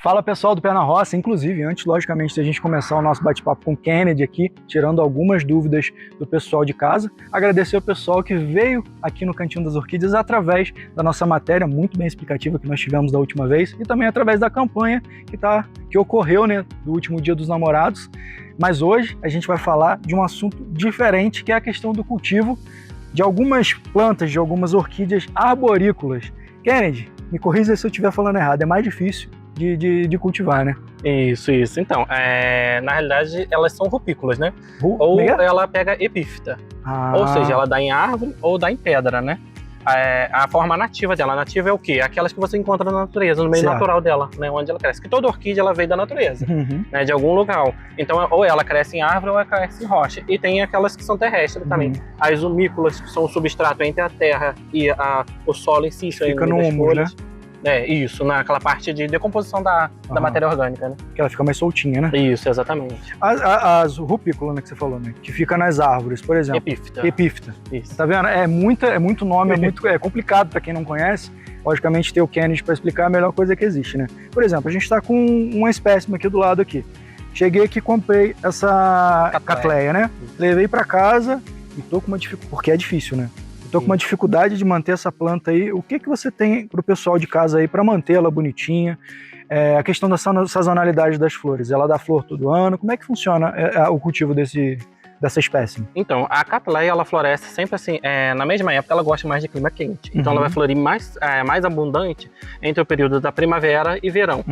Fala pessoal do Pé na Roça, inclusive antes, logicamente, de a gente começar o nosso bate-papo com o Kennedy aqui, tirando algumas dúvidas do pessoal de casa, agradecer ao pessoal que veio aqui no Cantinho das Orquídeas através da nossa matéria muito bem explicativa que nós tivemos da última vez e também através da campanha que ocorreu, né, do último Dia dos Namorados. Mas hoje a gente vai falar de um assunto diferente, que é a questão do cultivo de algumas plantas, de algumas orquídeas arborícolas. Kennedy, me corrija se eu estiver falando errado, é mais difícil de cultivar, né? Isso. Então, na realidade, elas são rupícolas, né? Ou ela pega epífita. Ou seja, ela dá em árvore ou dá em pedra, né? A forma nativa dela. A nativa é o quê? Aquelas que você encontra na natureza, no meio natural dela, né? Onde ela cresce. Que toda orquídea, ela veio da natureza, né? De algum lugar. Então, ou ela cresce em árvore ou ela cresce em rocha. E tem aquelas que são terrestres também. As humícolas, que são o substrato entre a terra e o solo em si. Fica no humus, né? Isso, naquela parte de decomposição da matéria orgânica, né? Que ela fica mais soltinha, né? Isso, exatamente. As rupícolas, né, que você falou, né? Que fica nas árvores, por exemplo. Epífita. Isso. Tá vendo? É muito nome, é complicado para quem não conhece. Logicamente, ter o Kennedy para explicar é a melhor coisa que existe, né? Por exemplo, a gente está com uma espécime aqui do lado aqui. Cheguei aqui, comprei essa catleia, né? Levei para casa e tô com uma dificuldade, porque é difícil, né? Estou com uma dificuldade de manter essa planta aí. O que você tem para o pessoal de casa aí para manter ela bonitinha? A questão da sazonalidade das flores, ela dá flor todo ano? Como é que funciona o cultivo dessa espécie? Então, a catleia, ela floresce sempre assim, na mesma época, ela gosta mais de clima quente. Então, ela vai florir mais abundante entre o período da primavera e verão.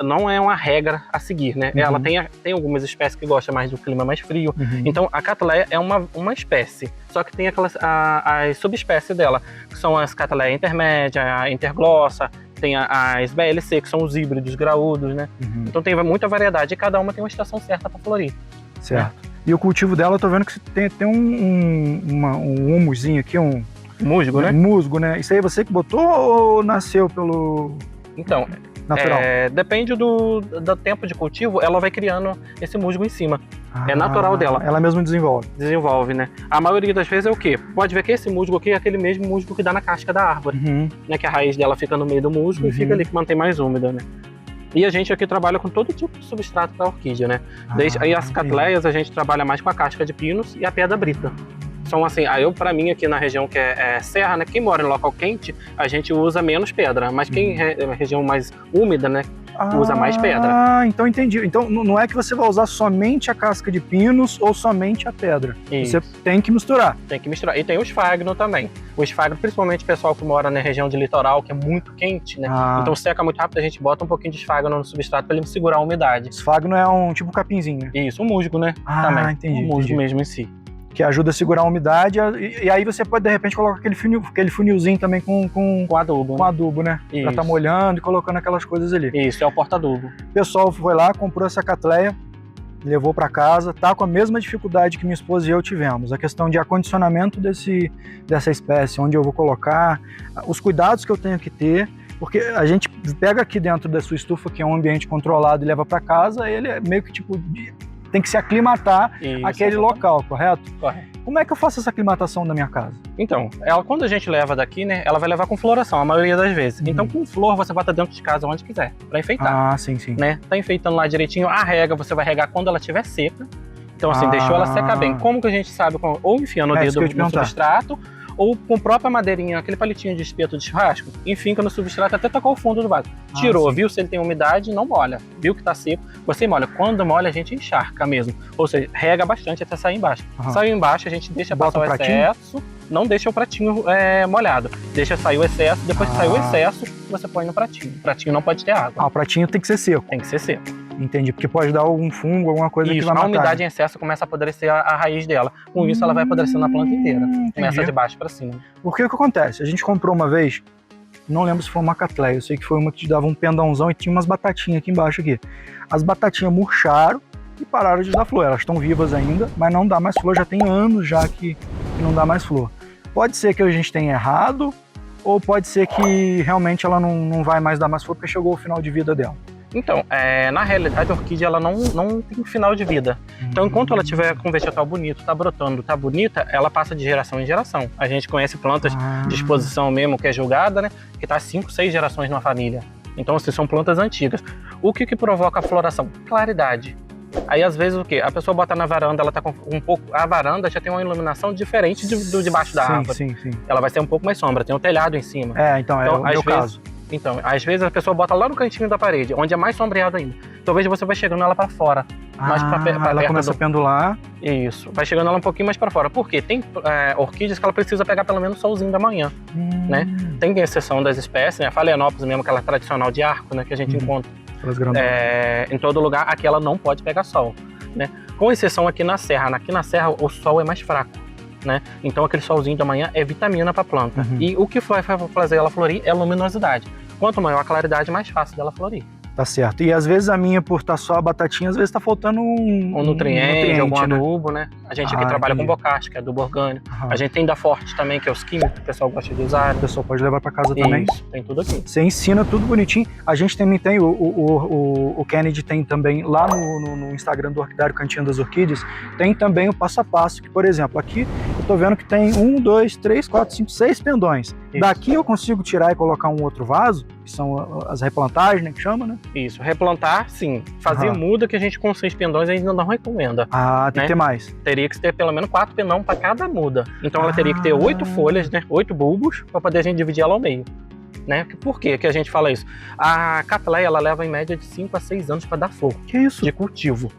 Não é uma regra a seguir, né? Ela tem algumas espécies que gostam mais do clima mais frio. Então, a catleia é uma espécie. Só que tem as subespécies dela, que são as catleia intermédia, a interglossa, tem as BLC, que são os híbridos graúdos, né? Então tem muita variedade e cada uma tem uma estação certa para florir. Certo. E o cultivo dela, eu tô vendo que tem um humusinho aqui, um musgo, né? Musgo, né? Isso aí você que botou ou nasceu pelo... Então, natural? Depende do tempo de cultivo, ela vai criando esse musgo em cima. É natural dela. Ela mesma desenvolve? Desenvolve, né? A maioria das vezes é o quê? Pode ver que esse musgo aqui é aquele mesmo musgo que dá na casca da árvore, né? Que a raiz dela fica no meio do musgo e fica ali que mantém mais úmida, né? E a gente aqui trabalha com todo tipo de substrato para orquídea, né? Aí as catleias a gente trabalha mais com a casca de pinos e a pedra brita. São assim, pra mim aqui na região que é serra, né? Quem mora em local quente, a gente usa menos pedra, mas quem é região mais úmida, né? Usa mais pedra. Então entendi. Então não é que você vai usar somente a casca de pinos ou somente a pedra. Isso. Você tem que misturar. Tem que misturar. E tem o esfagno também. O esfagno, principalmente o pessoal que mora na região de litoral, que é muito quente, né? Então seca muito rápido, a gente bota um pouquinho de esfagno no substrato para ele segurar a umidade. Esfagno é um tipo capinzinho. Isso, um musgo, né? Também. Entendi. Um musgo mesmo em si. Que ajuda a segurar a umidade, e aí você pode, de repente, colocar aquele funilzinho também com adubo. Com adubo, né? Isso. Pra estar molhando e colocando aquelas coisas ali. Isso, é o porta-adubo. O pessoal foi lá, comprou essa catleia, levou para casa, tá com a mesma dificuldade que minha esposa e eu tivemos. A questão de acondicionamento dessa espécie, onde eu vou colocar, os cuidados que eu tenho que ter, porque a gente pega aqui dentro da sua estufa, que é um ambiente controlado, e leva para casa, ele é meio que tipo... tem que se aclimatar àquele local, correto? Correto. Como é que eu faço essa aclimatação da minha casa? Então, quando a gente leva daqui, né, ela vai levar com floração, a maioria das vezes. Então, com flor, você bota dentro de casa onde quiser, para enfeitar. Sim. Né? Tá enfeitando lá direitinho, a rega, você vai regar quando ela estiver seca. Então, assim, deixou ela secar bem. Como que a gente sabe? Ou enfiando o dedo no substrato, ou com própria madeirinha, aquele palitinho de espeto de churrasco, enfinca no substrato até tocar o fundo do vaso. Tirou, viu se ele tem umidade, não molha. Viu que tá seco, você molha. Quando molha, a gente encharca mesmo. Ou seja, rega bastante até sair embaixo. Saiu embaixo, a gente deixa passar o excesso, não deixa o pratinho molhado. Deixa sair o excesso, depois que sair o excesso, você põe no pratinho. O pratinho não pode ter água. O pratinho tem que ser seco. Tem que ser seco. Entendi, porque pode dar algum fungo, alguma coisa que vai matar. A umidade em excesso começa a apodrecer a raiz dela. Com isso, ela vai apodrecendo a planta inteira. Começa de baixo para cima. Porque o que acontece? A gente comprou uma vez, não lembro se foi uma catleia, eu sei que foi uma que te dava um pendãozão e tinha umas batatinhas aqui embaixo aqui. As batatinhas murcharam e pararam de dar flor. Elas estão vivas ainda, mas não dá mais flor, já tem anos já que não dá mais flor. Pode ser que a gente tenha errado, ou pode ser que realmente ela não vai mais dar mais flor porque chegou o final de vida dela. Então, na realidade, a orquídea ela não tem final de vida. Então, enquanto ela tiver com vegetal bonito, tá brotando, tá bonita, ela passa de geração em geração. A gente conhece plantas de exposição mesmo, que é julgada, né? Que tá 5, 6 gerações numa família. Então, assim, são plantas antigas. O que provoca a floração? Claridade. Aí, às vezes, o quê? A pessoa bota na varanda, ela tá com um pouco... A varanda já tem uma iluminação diferente do debaixo da árvore. Sim. Ela vai ser um pouco mais sombra, tem um telhado em cima. Então é o meu caso. Então, às vezes a pessoa bota lá no cantinho da parede, onde é mais sombreado ainda. Talvez você vai chegando ela para fora. Mais pra ela começa a pendular. Isso, vai chegando ela um pouquinho mais para fora. Por quê? Tem orquídeas que ela precisa pegar pelo menos o solzinho da manhã, né? Tem exceção das espécies, né? A Phalaenopsis mesmo, aquela tradicional de arco, né? Que a gente encontra em todo lugar. Aqui ela não pode pegar sol, né? Com exceção aqui na serra. Aqui na serra o sol é mais fraco, né? Então aquele solzinho da manhã é vitamina para a planta. E o que vai fazer ela florir é a luminosidade. Quanto maior a claridade, mais fácil dela florir. Tá certo. E às vezes a minha, por estar só a batatinha, às vezes tá faltando um nutriente, algum adubo, né? A gente aqui trabalha com bocaste, que é adubo orgânico. A gente tem da Forte também, que é os químicos que o pessoal gosta de usar. O pessoal pode levar para casa também. Isso, tem tudo aqui. Você ensina tudo bonitinho. A gente também tem, o Kennedy tem também, lá no Instagram do Orquidário Cantinho das Orquídeas, tem também o passo a passo, que, por exemplo, aqui eu tô vendo que tem 1, 2, 3, 4, 5, 6 pendões. Isso. Daqui eu consigo tirar e colocar um outro vaso, que são as replantagens, né, que chama, né? Isso, replantar, sim. Fazer muda que a gente com 6 pendões ainda não recomenda. Tem que ter mais. Teria que ter pelo menos 4 pendão para cada muda. Então ela teria que ter 8 folhas, né? 8 bulbos, para poder a gente dividir ela ao meio. Né? Por que a gente fala isso? A Cattleya, ela leva em média de 5 a 6 anos para dar flor. Que isso? De cultivo.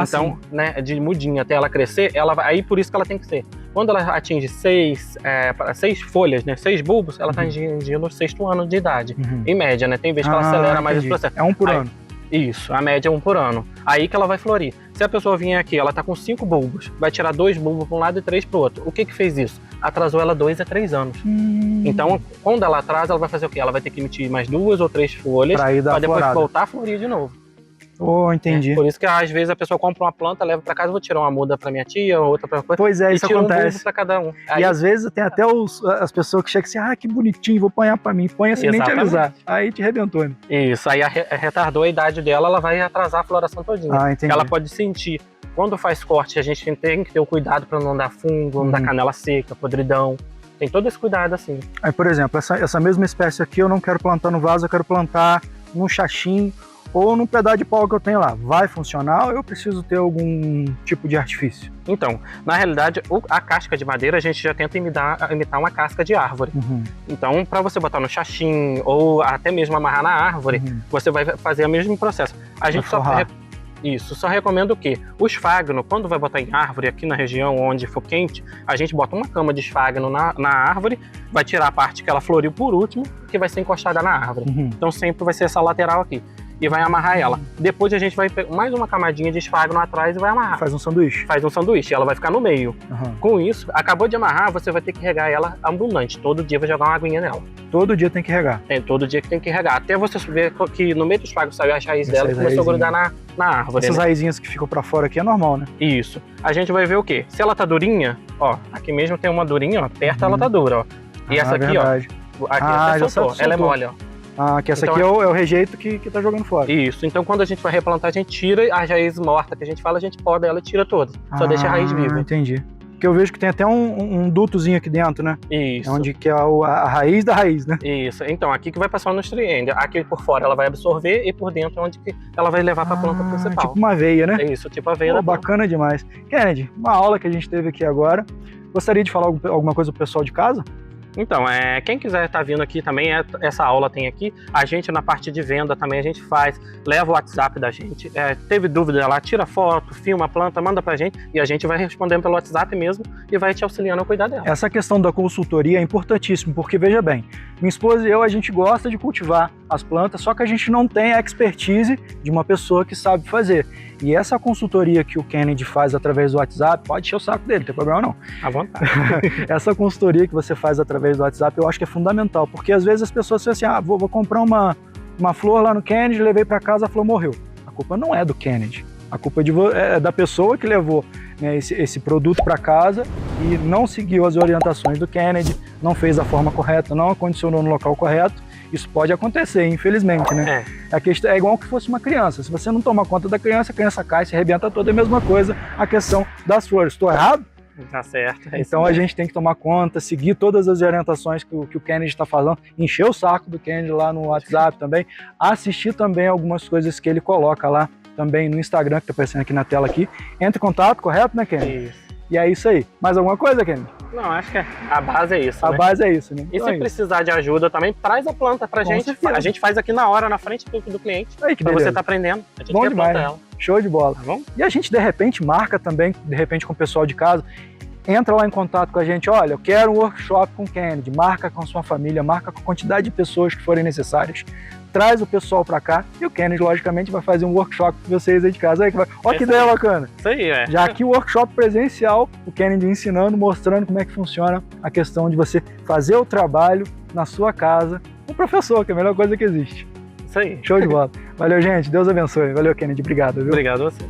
Então, né, de mudinha até ela crescer, aí por isso que ela tem que ser. Quando ela atinge 6 folhas, né, 6 bulbos, ela está atingindo o 6º ano de idade. Em média, né? Tem vezes que ela acelera mais esse processo. É 1 por ano. Isso, a média é 1 por ano. Aí que ela vai florir. Se a pessoa vier aqui, ela tá com 5 bulbos, vai tirar 2 bulbos para um lado e 3 para o outro. O que fez isso? Atrasou ela 2 a 3 anos. Então, quando ela atrasa, ela vai fazer o quê? Ela vai ter que emitir mais 2 ou 3 folhas para depois voltar a florir de novo. Entendi. Por isso que às vezes a pessoa compra uma planta, leva para casa, vou tirar uma muda para minha tia, outra para coisa. Pois é, isso acontece. Um bulbo para cada um. E às vezes tem até as pessoas que chegam assim, que bonitinho, vou apanhar para mim. Põe assim, nem te avisar. Aí te arrebentou, né? Isso, aí retardou a idade dela, ela vai atrasar a floração todinha. Entendi. Ela pode sentir. Quando faz corte, a gente tem que ter o cuidado para não dar fungo, não dar canela seca, podridão. Tem todo esse cuidado assim. Aí, por exemplo, essa mesma espécie aqui eu não quero plantar no vaso, eu quero plantar num chachim ou num pedaço de pau que eu tenho lá. Vai funcionar ou eu preciso ter algum tipo de artifício? Então, na realidade, a casca de madeira a gente já tenta imitar uma casca de árvore. Então, para você botar no chachim ou até mesmo amarrar na árvore, você vai fazer o mesmo processo. A gente só recomenda o quê? O esfagno, quando vai botar em árvore aqui na região onde for quente, a gente bota uma cama de esfagno na árvore, vai tirar a parte que ela floriu por último, que vai ser encostada na árvore. Então sempre vai ser essa lateral aqui. E vai amarrar ela. Depois a gente vai pegar mais uma camadinha de esfagno atrás e vai amarrar. Faz um sanduíche. Faz um sanduíche, ela vai ficar no meio. Com isso, acabou de amarrar, você vai ter que regar ela abundante. Todo dia vai jogar uma aguinha nela. Todo dia tem que regar? Todo dia que tem que regar. Até você ver que no meio do esfagno saiu as raízes dela e começou a grudar na árvore. Essas raizinhas que ficam pra fora aqui é normal, né? Isso. A gente vai ver o quê? Se ela tá durinha, ó, aqui mesmo tem uma durinha, ó, perto ela tá dura, ó. E essa aqui, verdade. ó, aqui até soltou. Ela é mole, ó. Que essa aqui é o rejeito que tá jogando fora. Isso, então quando a gente vai replantar, a gente tira as raízes mortas que a gente fala, a gente poda ela e tira todas. Só deixa a raiz viva. Entendi. Porque eu vejo que tem até um dutozinho aqui dentro, né? Isso. Onde que é a raiz da raiz, né? Isso, então aqui que vai passar o nutriente. Aqui por fora ela vai absorver e por dentro é onde que ela vai levar pra planta principal. Tipo uma veia, né? Isso, tipo a veia da planta. Bacana demais. Kennedy, uma aula que a gente teve aqui agora. Gostaria de falar alguma coisa pro pessoal de casa? Então, quem quiser estar vindo aqui também, essa aula tem aqui. A gente na parte de venda também a gente faz, leva o WhatsApp da gente. Teve dúvida lá, tira foto, filma a planta, manda pra gente e a gente vai respondendo pelo WhatsApp mesmo e vai te auxiliando a cuidar dela. Essa questão da consultoria é importantíssima, porque veja bem, minha esposa e eu, a gente gosta de cultivar as plantas, só que a gente não tem a expertise de uma pessoa que sabe fazer. E essa consultoria que o Kennedy faz através do WhatsApp, pode encher o saco dele, não tem problema não. À vontade. Essa consultoria que você faz através do WhatsApp, eu acho que é fundamental, porque às vezes as pessoas falam assim, vou comprar uma flor lá no Kennedy, levei para casa, a flor morreu. A culpa não é do Kennedy, a culpa é da pessoa que levou, né, esse produto para casa e não seguiu as orientações do Kennedy, não fez da forma correta, não acondicionou no local correto. Isso pode acontecer, infelizmente, né? A questão é igual que fosse uma criança. Se você não tomar conta da criança, a criança cai, se arrebenta toda. É a mesma coisa a questão das flores. Estou errado? Tá certo. Então a gente tem que tomar conta, seguir todas as orientações que o Kennedy está falando, encher o saco do Kennedy lá no WhatsApp também, assistir também algumas coisas que ele coloca lá também no Instagram, que tá aparecendo aqui na tela aqui. Entre em contato, correto, né, Kennedy? Isso. E é isso aí. Mais alguma coisa, Kennedy? Não, acho que a base é isso, A base é isso, né? E se precisar de ajuda também, traz a planta pra gente. Certeza. A gente faz aqui na hora, na frente do cliente. Aí, que pra beleza. você tá aprendendo. A gente bom demais. Ela. Show de bola. Tá bom? E a gente, de repente, marca também, de repente, com o pessoal de casa. Entra lá em contato com a gente, olha, eu quero um workshop com o Kennedy, marca com a sua família, marca com a quantidade de pessoas que forem necessárias, traz o pessoal para cá e o Kennedy, logicamente, vai fazer um workshop com vocês aí de casa. Olha que ideia bacana. Isso aí, Já aqui o workshop presencial, o Kennedy ensinando, mostrando como é que funciona a questão de você fazer o trabalho na sua casa com o professor, que é a melhor coisa que existe. Isso aí. Show de bola. Valeu, gente. Deus abençoe. Valeu, Kennedy. Obrigado. Viu? Obrigado a você.